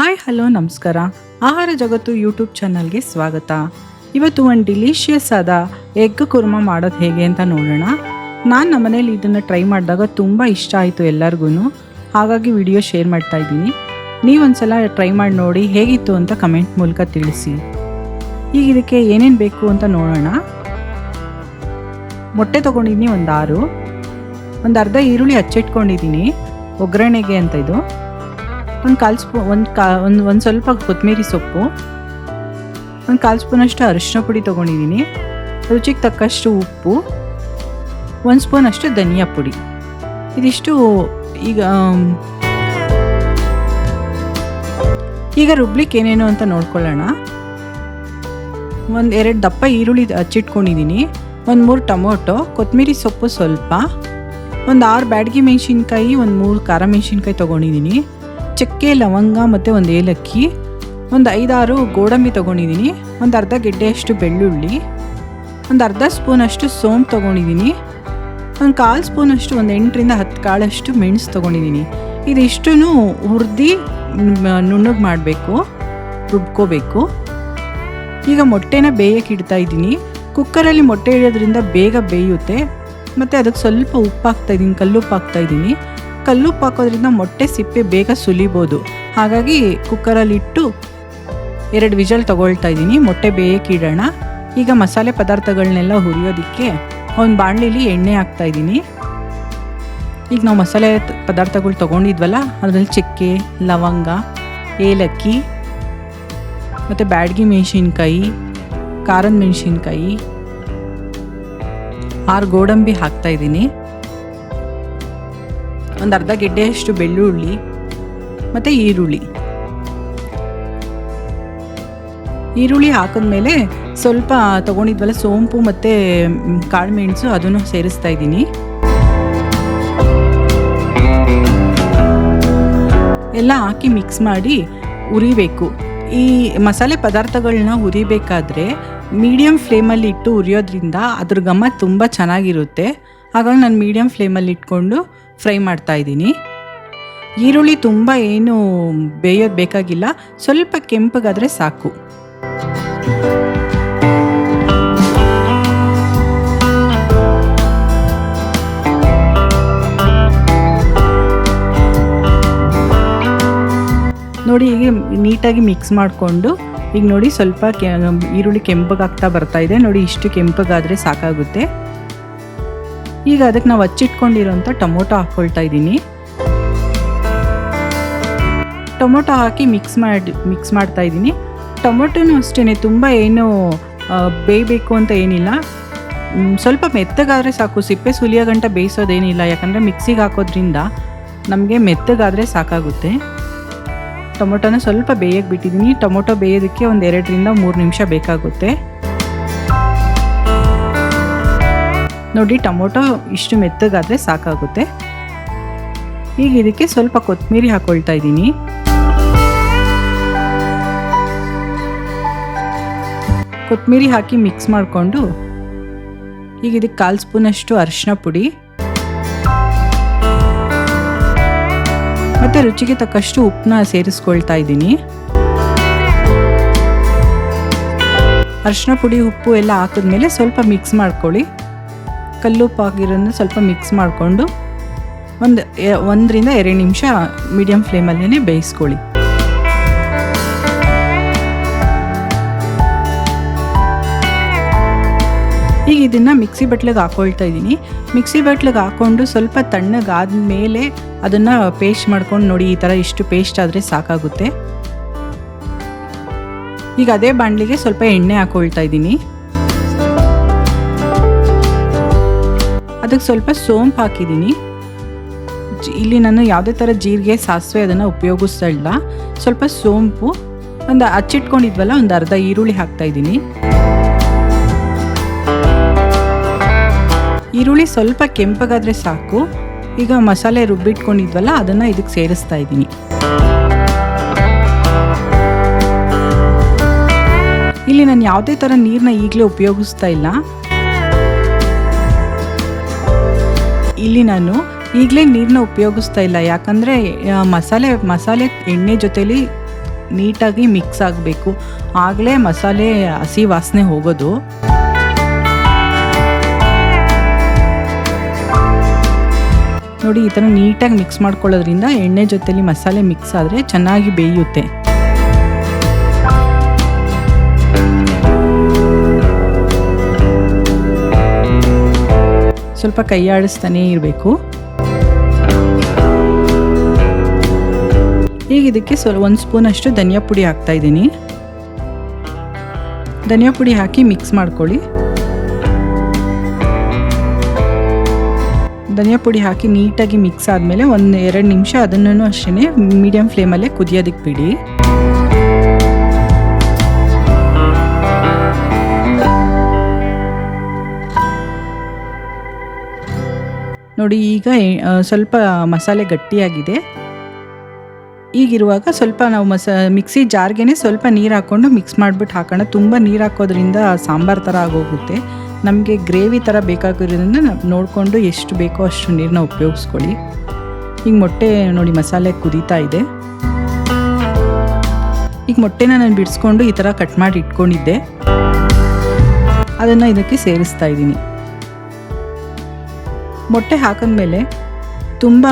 Hi hello ನಮಸ್ಕಾರ. ಆಹಾರ ಜಗತ್ತು ಯೂಟ್ಯೂಬ್ ಚಾನಲ್ಗೆ ಸ್ವಾಗತ. ಇವತ್ತು ಒಂದು ಡಿಲಿಷಿಯಸ್ ಆದ ಎಗ್ ಕುರ್ಮಾ ಮಾಡೋದು ಹೇಗೆ ಅಂತ ನೋಡೋಣ. ನಾನು ನಮ್ಮನೇಲಿ ಇದನ್ನು ಟ್ರೈ ಮಾಡಿದಾಗ ತುಂಬ ಇಷ್ಟ ಆಯಿತು ಎಲ್ಲರಿಗೂ, ಹಾಗಾಗಿ ವಿಡಿಯೋ ಶೇರ್ ಮಾಡ್ತಾ ಇದ್ದೀನಿ. ನೀವೊಂದ್ಸಲ ಟ್ರೈ ಮಾಡಿ ನೋಡಿ ಹೇಗಿತ್ತು ಅಂತ ಕಮೆಂಟ್ ಮೂಲಕ ತಿಳಿಸಿ. ಈಗ ಇದಕ್ಕೆ ಏನೇನು ಬೇಕು ಅಂತ ನೋಡೋಣ. ಮೊಟ್ಟೆ ತೊಗೊಂಡಿದ್ದೀನಿ ಒಂದು ಅರ್ಧ ಈರುಳ್ಳಿ ಹಚ್ಚಿಟ್ಕೊಂಡಿದ್ದೀನಿ ಒಗ್ಗರಣೆಗೆ ಅಂತ. ಇದು ಒಂದು ಕಾಲು ಸ್ಪೂನ್ ಒಂದು ಸ್ವಲ್ಪ ಕೊತ್ತಂಬರಿ ಸೊಪ್ಪು, ಒಂದು ಕಾಲು ಸ್ಪೂನಷ್ಟು ಅರಿಶಿನ ಪುಡಿ ತೊಗೊಂಡಿದ್ದೀನಿ, ರುಚಿಗೆ ತಕ್ಕಷ್ಟು ಉಪ್ಪು, 1 ಸ್ಪೂನಷ್ಟು ಧನಿಯಾ ಪುಡಿ. ಇದಿಷ್ಟು ಈಗ ರುಬ್ಲಿಕ್ಕೆ ಏನೇನು ಅಂತ ನೋಡ್ಕೊಳ್ಳೋಣ. 2 ದಪ್ಪ ಈರುಳ್ಳಿ ಹಚ್ಚಿಟ್ಕೊಂಡಿದ್ದೀನಿ, 3 ಟೊಮೊಟೊ, ಕೊತ್ತಂಬರಿ ಸೊಪ್ಪು ಸ್ವಲ್ಪ, 6 ಬ್ಯಾಡಗಿ ಮೆಣಸಿನ್ಕಾಯಿ, 3 ಖಾರ ಮೆಣಸಿನ್ಕಾಯಿ ತೊಗೊಂಡಿದ್ದೀನಿ, ಚಕ್ಕೆ ಲವಂಗ ಮತ್ತು 1 ಏಲಕ್ಕಿ, 5-6 ಗೋಡಂಬಿ ತೊಗೊಂಡಿದ್ದೀನಿ, ಅರ್ಧ ಗೆಡ್ಡೆಯಷ್ಟು ಬೆಳ್ಳುಳ್ಳಿ, ಅರ್ಧ ಸ್ಪೂನಷ್ಟು ಸೋಂಪು ತೊಗೊಂಡಿದ್ದೀನಿ, 1/4 ಸ್ಪೂನಷ್ಟು 8ರಿಂದ 10 ಕಾಳಷ್ಟು ಮೆಣಸು ತೊಗೊಂಡಿದ್ದೀನಿ. ಇದಿಷ್ಟು ಹುರಿದು ನುಣ್ಣಗೆ ಮಾಡಬೇಕು, ರುಬ್ಕೋಬೇಕು. ಈಗ ಮೊಟ್ಟೆನ ಬೇಯಕ್ಕೆ ಇಡ್ತಾ ಇದ್ದೀನಿ. ಕುಕ್ಕರಲ್ಲಿ ಮೊಟ್ಟೆ ಇಡೋದ್ರಿಂದ ಬೇಗ ಬೇಯುತ್ತೆ. ಮತ್ತು ಅದಕ್ಕೆ ಸ್ವಲ್ಪ ಉಪ್ಪು ಹಾಕ್ತಾಯಿದ್ದೀನಿ, ಕಲ್ಲುಪ್ಪು ಹಾಕ್ತಾಯಿದ್ದೀನಿ. ಕಲ್ಲುಪ್ಪು ಹಾಕೋದ್ರಿಂದ ಮೊಟ್ಟೆ ಸಿಪ್ಪೆ ಬೇಗ ಸುಲಿಬೋದು. ಹಾಗಾಗಿ ಕುಕ್ಕರಲ್ಲಿಟ್ಟು 2 ವಿಜಲ್ ತೊಗೊಳ್ತಾ ಇದ್ದೀನಿ. ಮೊಟ್ಟೆ ಬೇಯಕ್ಕೆ ಇಡೋಣ. ಈಗ ಮಸಾಲೆ ಪದಾರ್ಥಗಳನ್ನೆಲ್ಲ ಹುರಿಯೋದಕ್ಕೆ ಒಂದು ಬಾಣಲಿಲಿ ಎಣ್ಣೆ ಹಾಕ್ತಾಯಿದ್ದೀನಿ. ಈಗ ನಾವು ಮಸಾಲೆ ಪದಾರ್ಥಗಳು ತೊಗೊಂಡಿದ್ವಲ್ಲ, ಅದರಲ್ಲಿ ಚಕ್ಕೆ ಲವಂಗ, ಏಲಕ್ಕಿ ಮತ್ತು ಬ್ಯಾಡಗಿ ಮೆಣಸಿನ್ಕಾಯಿ, ಖಾರದ ಮೆಣಸಿನ್ಕಾಯಿ, 6 ಗೋಡಂಬಿ ಹಾಕ್ತಾಯಿದ್ದೀನಿ, ಅರ್ಧ ಗೆಡ್ಡೆಯಷ್ಟು ಬೆಳ್ಳುಳ್ಳಿ ಮತ್ತು ಈರುಳ್ಳಿ ಹಾಕಿದ್ಮೇಲೆ ಸ್ವಲ್ಪ ತೊಗೊಂಡಿದ್ವಲ್ಲ ಸೋಂಪು ಮತ್ತು ಕಾಳು ಮೆಣಸು ಅದನ್ನು ಸೇರಿಸ್ತಾ ಇದ್ದೀನಿ. ಎಲ್ಲ ಹಾಕಿ ಮಿಕ್ಸ್ ಮಾಡಿ ಹುರಿಬೇಕು. ಈ ಮಸಾಲೆ ಪದಾರ್ಥಗಳನ್ನ ಹುರಿಬೇಕಾದ್ರೆ ಮೀಡಿಯಮ್ ಫ್ಲೇಮಲ್ಲಿ ಇಟ್ಟು ಹುರಿಯೋದ್ರಿಂದ ಅದ್ರ ಘಮ ತುಂಬ ಚೆನ್ನಾಗಿರುತ್ತೆ. ಹಾಗಾಗಿ ನಾನು ಮೀಡಿಯಮ್ ಫ್ಲೇಮಲ್ಲಿ ಇಟ್ಕೊಂಡು ಫ್ರೈ ಮಾಡ್ತಾ ಇದ್ದೀನಿ. ಈರುಳ್ಳಿ ತುಂಬ ಏನು ಬೇಯೋದು ಬೇಕಾಗಿಲ್ಲ, ಸ್ವಲ್ಪ ಕೆಂಪಗಾದರೆ ಸಾಕು. ನೋಡಿ, ಹೀಗೆ ನೀಟಾಗಿ ಮಿಕ್ಸ್ ಮಾಡಿಕೊಂಡು ಈಗ ನೋಡಿ ಸ್ವಲ್ಪ ಈರುಳ್ಳಿ ಕೆಂಪಗಾಗ್ತಾ ಬರ್ತಾ ಇದೆ. ನೋಡಿ, ಇಷ್ಟು ಕೆಂಪಗಾದರೆ ಸಾಕಾಗುತ್ತೆ. ಈಗ ಅದಕ್ಕೆ ನಾವು ಹಚ್ಚಿಟ್ಕೊಂಡಿರೋಂಥ ಟೊಮೊಟೊ ಹಾಕ್ಕೊಳ್ತಾ ಇದ್ದೀನಿ. ಟೊಮೊಟೊ ಹಾಕಿ ಮಿಕ್ಸ್ ಮಾಡ್ತಾ ಇದ್ದೀನಿ. ಟೊಮೊಟೊನೂ ಅಷ್ಟೇ ತುಂಬ ಏನು ಬೇಯಬೇಕು ಅಂತ ಏನಿಲ್ಲ, ಸ್ವಲ್ಪ ಮೆತ್ತಗಾದರೆ ಸಾಕು. ಸಿಪ್ಪೆ ಸುಲಿಯೋ ಗಂಟ ಬೇಯಿಸೋದೇನಿಲ್ಲ, ಯಾಕಂದರೆ ಮಿಕ್ಸಿಗೆ ಹಾಕೋದ್ರಿಂದ ನಮಗೆ ಮೆತ್ತಗಾದರೆ ಸಾಕಾಗುತ್ತೆ. ಟೊಮೊಟೊನ ಸ್ವಲ್ಪ ಬೇಯಕ್ಕೆ ಬಿಟ್ಟಿದ್ದೀನಿ. ಟೊಮೊಟೊ ಬೇಯೋದಕ್ಕೆ 2ರಿಂದ 3 ನಿಮಿಷ ಬೇಕಾಗುತ್ತೆ. ನೋಡಿ, ಟೊಮೊಟೊ ಇಷ್ಟು ಮೆತ್ತಗಾದರೆ ಸಾಕಾಗುತ್ತೆ. ಈಗ ಇದಕ್ಕೆ ಸ್ವಲ್ಪ ಕೊತ್ತಂಬರಿ ಹಾಕ್ಕೊಳ್ತಾ ಇದ್ದೀನಿ. ಕೊತ್ತಂಬರಿ ಹಾಕಿ ಮಿಕ್ಸ್ ಮಾಡಿಕೊಂಡು ಈಗ ಇದಕ್ಕೆ 1/4 ಸ್ಪೂನಷ್ಟು ಅರಿಶಿನ ಪುಡಿ ಮತ್ತು ರುಚಿಗೆ ತಕ್ಕಷ್ಟು ಉಪ್ಪನ್ನ ಸೇರಿಸ್ಕೊಳ್ತಾ ಇದ್ದೀನಿ. ಅರಿಶಿನ ಪುಡಿ ಉಪ್ಪು ಎಲ್ಲ ಹಾಕಿದ್ಮೇಲೆ ಸ್ವಲ್ಪ ಮಿಕ್ಸ್ ಮಾಡ್ಕೊಳ್ಳಿ. ಕಲ್ಲುಪ್ಪು ಹಾಕಿರೋದನ್ನ ಸ್ವಲ್ಪ ಮಿಕ್ಸ್ ಮಾಡಿಕೊಂಡು 1ರಿಂದ 2 ನಿಮಿಷ ಮೀಡಿಯಮ್ ಫ್ಲೇಮಲ್ಲೇ ಬೇಯಿಸ್ಕೊಳ್ಳಿ. ಈಗ ಇದನ್ನು ಮಿಕ್ಸಿ ಬಟ್ಲಿಗೆ ಹಾಕ್ಕೊಳ್ತಾ ಇದ್ದೀನಿ. ಮಿಕ್ಸಿ ಬಟ್ಲಿಗೆ ಹಾಕ್ಕೊಂಡು ಸ್ವಲ್ಪ ತಣ್ಣಗಾದ ಮೇಲೆ ಅದನ್ನು ಪೇಸ್ಟ್ ಮಾಡ್ಕೊಂಡು ನೋಡಿ, ಈ ಥರ ಇಷ್ಟು ಪೇಸ್ಟ್ ಆದರೆ ಸಾಕಾಗುತ್ತೆ. ಈಗ ಅದೇ ಬಾಣಲಿಗೆ ಸ್ವಲ್ಪ ಎಣ್ಣೆ ಹಾಕ್ಕೊಳ್ತಾ ಇದ್ದೀನಿ. ಅದಕ್ಕೆ ಸ್ವಲ್ಪ ಸೋಂಪು ಹಾಕಿದ್ದೀನಿ. ಇಲ್ಲಿ ನಾನು ಯಾವುದೇ ಥರ ಜೀರಿಗೆ ಸಾಸಿವೆ ಅದನ್ನು ಉಪಯೋಗಿಸ್ತಾ ಇಲ್ಲ. ಸ್ವಲ್ಪ ಸೋಂಪು, ಹಚ್ಚಿಟ್ಕೊಂಡಿದ್ವಲ್ಲ ಅರ್ಧ ಈರುಳ್ಳಿ ಹಾಕ್ತಾಯಿದ್ದೀನಿ. ಈರುಳ್ಳಿ ಸ್ವಲ್ಪ ಕೆಂಪಗಾದರೆ ಸಾಕು. ಈಗ ಮಸಾಲೆ ರುಬ್ಬಿಟ್ಕೊಂಡಿದ್ವಲ್ಲ ಅದನ್ನು ಇದಕ್ಕೆ ಸೇರಿಸ್ತಾ ಇದ್ದೀನಿ. ಇಲ್ಲಿ ನಾನು ಯಾವುದೇ ಥರ ನೀರನ್ನ ಈಗಲೇ ಉಪಯೋಗಿಸ್ತಾ ಇಲ್ಲ. ಇಲ್ಲಿ ನಾನು ಈಗಲೇ ನೀರನ್ನ ಉಪಯೋಗಿಸ್ತಾ ಇಲ್ಲ, ಯಾಕಂದರೆ ಮಸಾಲೆ ಎಣ್ಣೆ ಜೊತೆಲಿ ನೀಟಾಗಿ ಮಿಕ್ಸ್ ಆಗಬೇಕು, ಆಗಲೇ ಮಸಾಲೆ ಹಸಿ ವಾಸನೆ ಹೋಗೋದು. ನೋಡಿ ಈ ಥರ ನೀಟಾಗಿ ಮಿಕ್ಸ್ ಮಾಡ್ಕೊಳ್ಳೋದ್ರಿಂದ ಎಣ್ಣೆ ಜೊತೆಲಿ ಮಸಾಲೆ ಮಿಕ್ಸ್ ಆದರೆ ಚೆನ್ನಾಗಿ ಬೇಯುತ್ತೆ. ಸ್ವಲ್ಪ ಕೈ ಆಡಿಸ್ತಾನೇ ಇರಬೇಕು. ಈಗ ಇದಕ್ಕೆ ಒಂದು ಸ್ಪೂನ್ ಅಷ್ಟು ಧನಿಯಾ ಪುಡಿ ಹಾಕ್ತಾ ಇದ್ದೀನಿ. ಧನಿಯಾ ಪುಡಿ ಹಾಕಿ ಮಿಕ್ಸ್ ಮಾಡ್ಕೊಳ್ಳಿ. ಧನಿಯಾ ಪುಡಿ ಹಾಕಿ ನೀಟಾಗಿ ಮಿಕ್ಸ್ ಆದಮೇಲೆ 1-2 ನಿಮಿಷ ಅದನ್ನು ಅಷ್ಟೇ ಮೀಡಿಯಮ್ ಫ್ಲೇಮಲ್ಲೇ ಕುದಿಯೋದಕ್ಕೆ ಬಿಡಿ. ನೋಡಿ ಈಗ ಸ್ವಲ್ಪ ಮಸಾಲೆ ಗಟ್ಟಿಯಾಗಿದೆ. ಈಗಿರುವಾಗ ಸ್ವಲ್ಪ ನಾವು ಮಿಕ್ಸಿ ಜಾರ್ಗೆ ಸ್ವಲ್ಪ ನೀರು ಹಾಕ್ಕೊಂಡು ಮಿಕ್ಸ್ ಮಾಡಿಬಿಟ್ಟು ಹಾಕೋಣ. ತುಂಬ ನೀರು ಹಾಕೋದ್ರಿಂದ ಸಾಂಬಾರು ಥರ ಆಗೋಗುತ್ತೆ. ನಮಗೆ ಗ್ರೇವಿ ಥರ ಬೇಕಾಗಿರೋದ್ರಿಂದ ನೋಡಿಕೊಂಡು ಎಷ್ಟು ಬೇಕೋ ಅಷ್ಟು ನೀರನ್ನ ಉಪಯೋಗಿಸ್ಕೊಳ್ಳಿ. ಈಗ ಮೊಟ್ಟೆ ನೋಡಿ ಮಸಾಲೆ ಕುದೀತಾ ಇದೆ. ಈಗ ಮೊಟ್ಟೆನ ನಾನು ಬಿಡಿಸ್ಕೊಂಡು ಈ ಥರ ಕಟ್ ಮಾಡಿ ಇಟ್ಕೊಂಡಿದ್ದೆ, ಅದನ್ನು ಇದಕ್ಕೆ ಸೇರಿಸ್ತಾ ಇದ್ದೀನಿ. ಮೊಟ್ಟೆ ಹಾಕಿದ್ಮೇಲೆ ತುಂಬ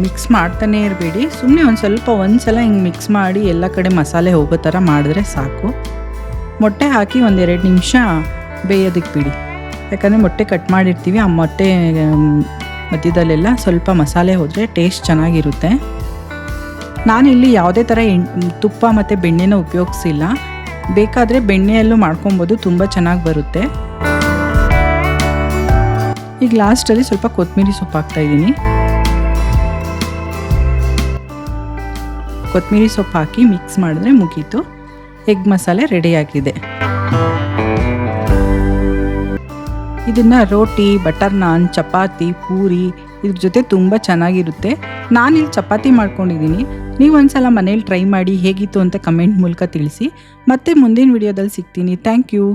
ಮಿಕ್ಸ್ ಮಾಡ್ತಾನೇ ಇರಬೇಡಿ. ಸುಮ್ಮನೆ ಒಂದ್ಸಲ ಹಿಂಗೆ ಮಿಕ್ಸ್ ಮಾಡಿ ಎಲ್ಲ ಕಡೆ ಮಸಾಲೆ ಹೋಗೋ ಥರ ಮಾಡಿದ್ರೆ ಸಾಕು. ಮೊಟ್ಟೆ ಹಾಕಿ 1-2 ನಿಮಿಷ ಬೇಯೋದಕ್ಕೆ ಬಿಡಿ. ಯಾಕಂದರೆ ಮೊಟ್ಟೆ ಕಟ್ ಮಾಡಿರ್ತೀವಿ, ಆ ಮೊಟ್ಟೆ ಮಧ್ಯದಲ್ಲೆಲ್ಲ ಸ್ವಲ್ಪ ಮಸಾಲೆ ಹೋದರೆ ಟೇಸ್ಟ್ ಚೆನ್ನಾಗಿರುತ್ತೆ. ನಾನಿಲ್ಲಿ ಯಾವುದೇ ಥರ ತುಪ್ಪ ಮತ್ತು ಬೆಣ್ಣೆನ ಉಪಯೋಗಿಸಿಲ್ಲ. ಬೇಕಾದರೆ ಬೆಣ್ಣೆಯಲ್ಲೂ ಮಾಡ್ಕೊಬೋದು, ತುಂಬ ಚೆನ್ನಾಗಿ ಬರುತ್ತೆ. ಈಗ ಲಾಸ್ಟಲ್ಲಿ ಸ್ವಲ್ಪ ಕೊತ್ತಂಬರಿ ಸೊಪ್ಪು ಹಾಕ್ತಾಯಿದ್ದೀನಿ. ಕೊತ್ತಂಬರಿ ಸೊಪ್ಪು ಹಾಕಿ ಮಿಕ್ಸ್ ಮಾಡಿದ್ರೆ ಮುಗೀತು, ಎಗ್ ಮಸಾಲೆ ರೆಡಿಯಾಗಿದೆ. ಇದನ್ನು ರೋಟಿ, ಬಟರ್ ನಾನ್, ಚಪಾತಿ, ಪೂರಿ ಇದ್ರ ಜೊತೆ ತುಂಬ ಚೆನ್ನಾಗಿರುತ್ತೆ. ನಾನಿಲ್ಲಿ ಚಪಾತಿ ಮಾಡ್ಕೊಂಡಿದ್ದೀನಿ. ನೀವು ಒಂದ್ಸಲ ಮನೇಲಿ ಟ್ರೈ ಮಾಡಿ ಹೇಗಿತ್ತು ಅಂತ ಕಮೆಂಟ್ ಮೂಲಕ ತಿಳಿಸಿ. ಮತ್ತೆ ಮುಂದಿನ ವಿಡಿಯೋದಲ್ಲಿ ಸಿಗ್ತೀನಿ. Thank you.